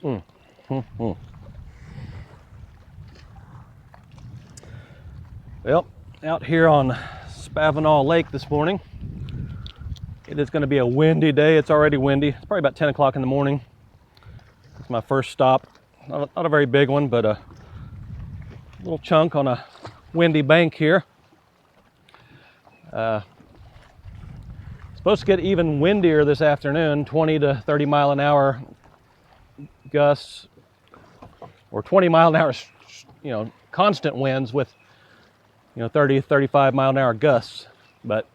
Mm. Mm. Mm. Well, out here on Spavinaw Lake this morning, it is going to be a windy day. It's already windy. It's probably about 10 o'clock in the morning. It's my first stop. Not a very big one, but a little chunk on a windy bank here. Supposed to get even windier this afternoon, 20 to 30 mile an hour gusts, or 20 mile an hour, constant winds with, 30, 35 mile an hour gusts. But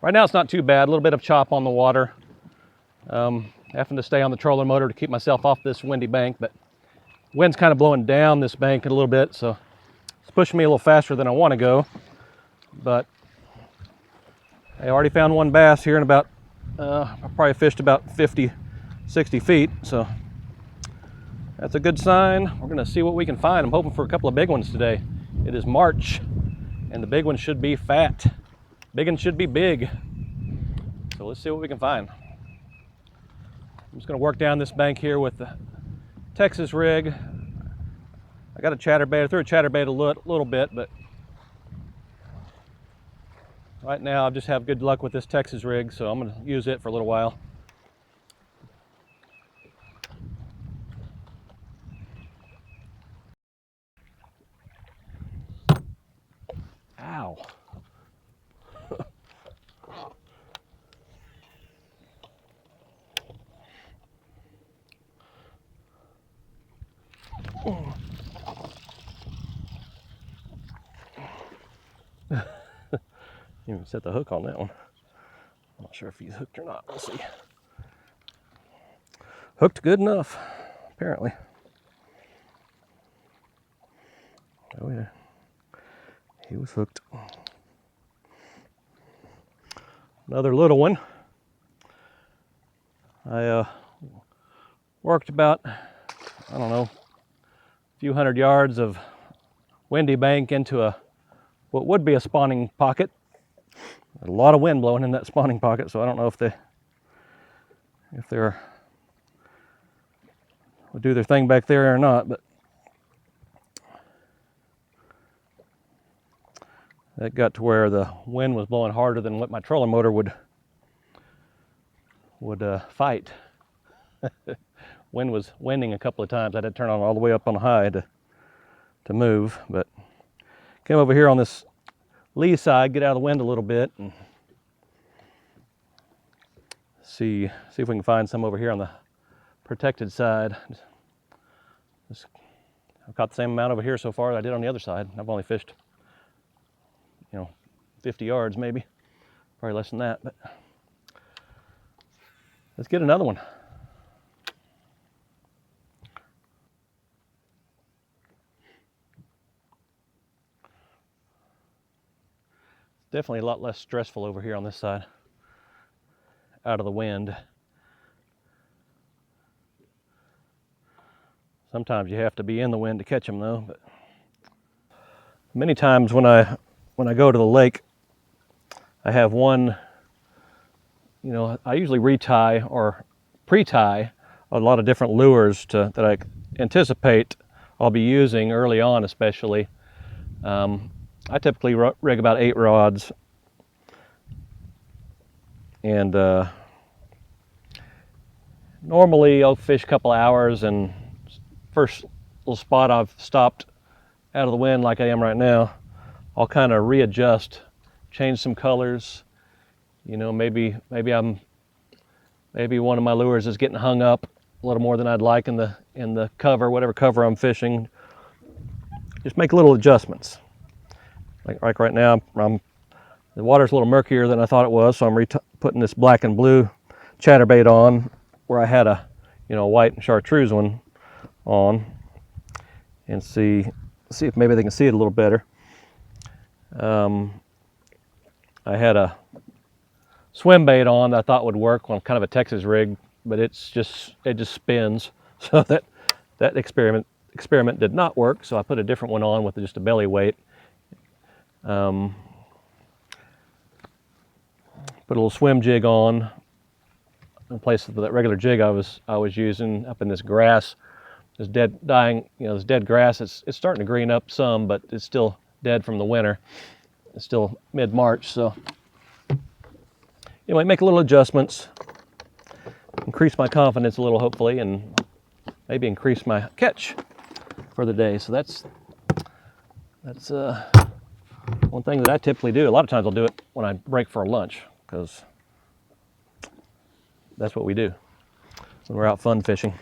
right now it's not too bad. A little bit of chop on the water. Having to stay on the trolling motor to keep myself off this windy bank, but wind's kind of blowing down this bank a little bit, so it's pushing me a little faster than I want to go. But I already found one bass here in about, I probably fished about 50, 60 feet, so that's a good sign. We're gonna see what we can find. I'm hoping for a couple of big ones today. It is March, and the big ones should be fat. Big ones should be big. So let's see what we can find. I'm just gonna work down this bank here with the Texas rig. I got a chatterbait. I threw a chatterbait a little bit, but right now I just have good luck with this Texas rig, so I'm gonna use it for a little while. Ow. You even set the hook on that one. I'm not sure if he's hooked or not. We'll see. Hooked good enough, apparently. Oh yeah, he was hooked. Another little one. I worked about, I don't know, a few hundred yards of windy bank into what would be a spawning pocket. A lot of wind blowing in that spawning pocket, so I don't know if they're would do their thing back there or not, but that got to where the wind was blowing harder than what my trolling motor would fight. Wind was winding a couple of times. I had to turn on all the way up on high to move, but came over here on this lee side, get out of the wind a little bit, and see if we can find some over here on the protected side. I've caught the same amount over here so far as I did on the other side. I've only fished, 50 yards maybe, probably less than that, but let's get another one. Definitely a lot less stressful over here on this side, out of the wind. Sometimes you have to be in the wind to catch them though, but many times when I go to the lake, I have one, I usually retie or pre-tie a lot of different lures that I anticipate I'll be using early on, especially. I typically rig about 8 rods, and normally I'll fish a couple hours, and first little spot I've stopped out of the wind like I am right now, I'll kind of readjust, change some colors. Maybe one of my lures is getting hung up a little more than I'd like in the cover, whatever cover I'm fishing. Just make little adjustments. Like right now, the water's a little murkier than I thought it was, so I'm putting this black and blue chatterbait on where I had a white and chartreuse one on, and see if maybe they can see it a little better. I had a swim bait on that I thought would work on kind of a Texas rig, but it just spins. So that experiment did not work. So I put a different one on with just a belly weight. Put a little swim jig on. replace that regular jig I was using up in this grass. This dead dying, this dead grass. It's starting to green up some, but it's still dead from the winter. It's still mid-March, so anyway, make a little adjustments, increase my confidence a little, hopefully, and maybe increase my catch for the day. So that's one thing that I typically do. A lot of times I'll do it when I break for lunch, because that's what we do when we're out fun fishing.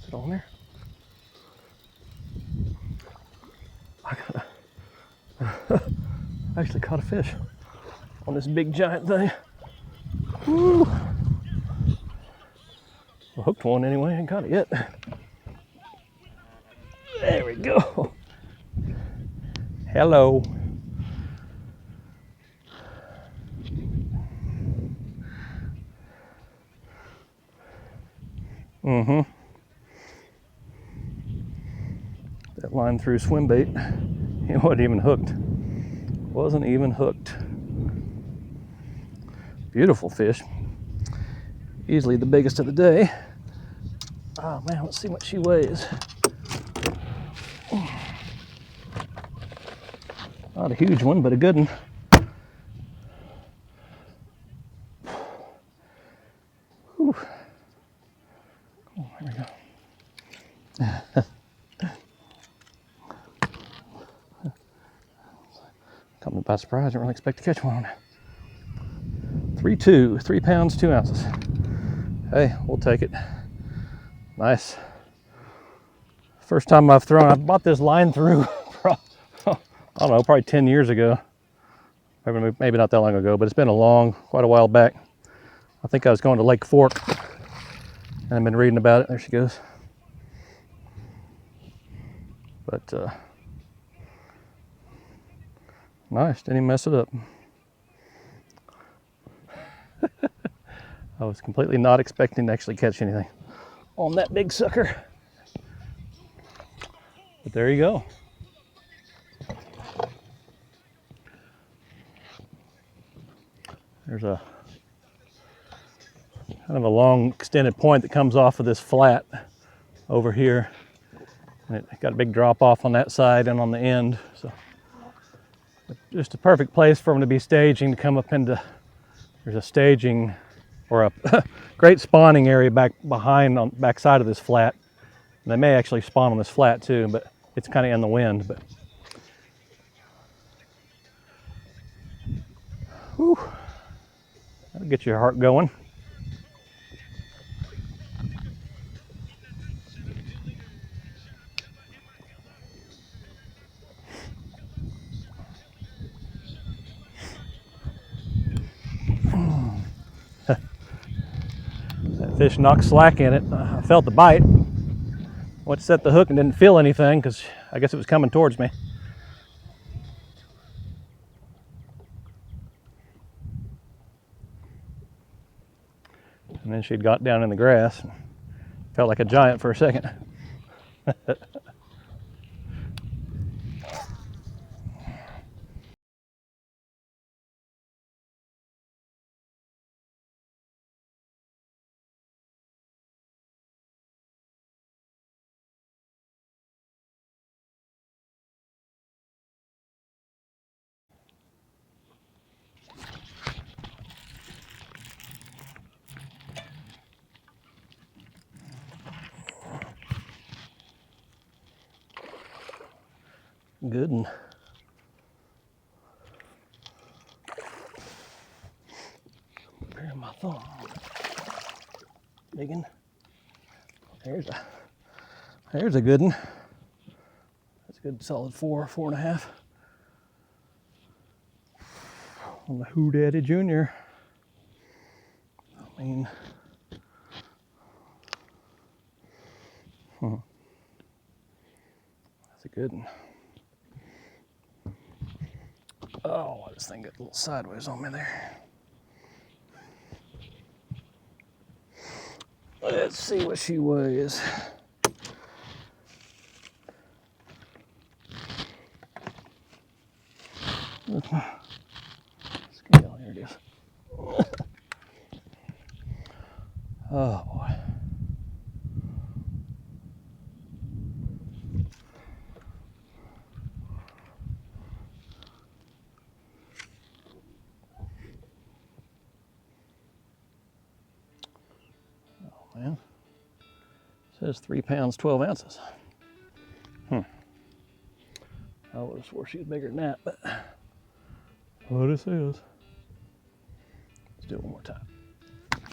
Is it on there? I actually caught a fish on this big giant thing. Woo. Well, hooked one anyway, I ain't caught it yet. There we go. Hello. That line through swim bait. It wasn't even hooked. Wasn't even hooked. Beautiful fish. Easily the biggest of the day. Oh man, let's see what she weighs. Not a huge one, but a good one. Whew. Oh, there we go. Caught me by surprise. I didn't really expect to catch one on it. 3.2, 3 pounds, 2 ounces. Hey, we'll take it. Nice. First time I've thrown, I bought this line through, I don't know, probably 10 years ago. Maybe not that long ago, but it's been quite a while back. I think I was going to Lake Fork, and I've been reading about it. There she goes. But nice, didn't even mess it up. I was completely not expecting to actually catch anything on that big sucker. But there you go. There's a kind of a long extended point that comes off of this flat over here. And it got a big drop off on that side and on the end. So just a perfect place for them to be staging, to come up into, there's a staging or a great spawning area back behind on back side of this flat. And they may actually spawn on this flat too, but it's kind of in the wind. But whew, that'll get your heart going. That fish knocked slack in it. I felt the bite. Went to set the hook and didn't feel anything because I guess it was coming towards me. And then she'd got down in the grass. Felt like a giant for a second. Good one. Where my thumb? Big one. There's a good one. That's a good solid 4.5. On the Who Daddy Jr. I mean, that's a good one. Oh, this thing got a little sideways on me there. Let's see what she weighs. Scale, here it is. Oh boy. Man, it says 3 pounds, 12 ounces. I would have swore she was bigger than that, but what it says. Let's do it one more time.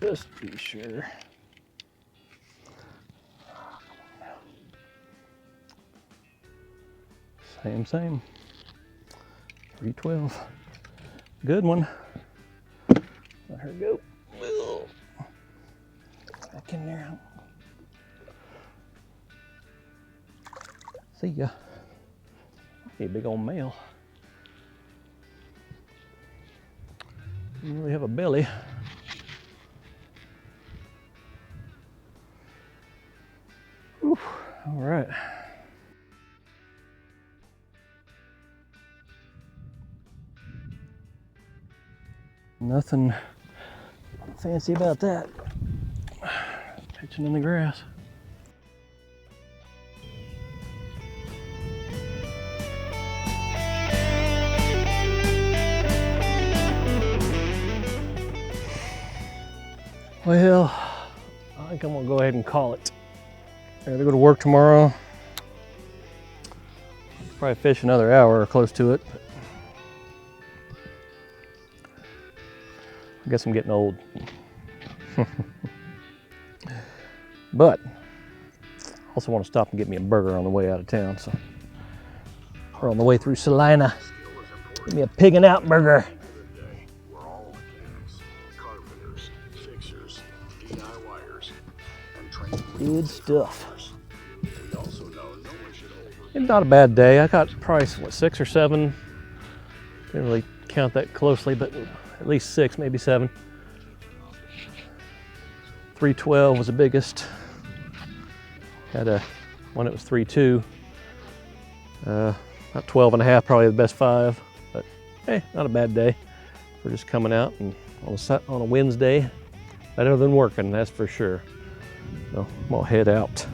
Just to be sure. Same. 312. Good one. Let her go. Back in there. See ya. A big old male. Doesn't really have a belly. Oof. All right. Nothing fancy about that. Pitching in the grass. Well, I think I'm gonna go ahead and call it. I gotta go to work tomorrow. Probably fish another hour or close to it. guess I'm getting old. But I also want to stop and get me a burger on the way out of town. So we're on the way through Salina. Give me a pig and out burger. Good stuff. It's not a bad day. I got probably, what, 6 or 7. Didn't really count that closely, but at least 6, maybe 7. 312 was the biggest. Had one that was 3.2. About 12 and a half, probably the best 5. But hey, not a bad day. We're just coming out and on a Wednesday. Better than working, that's for sure. So I'm gonna head out.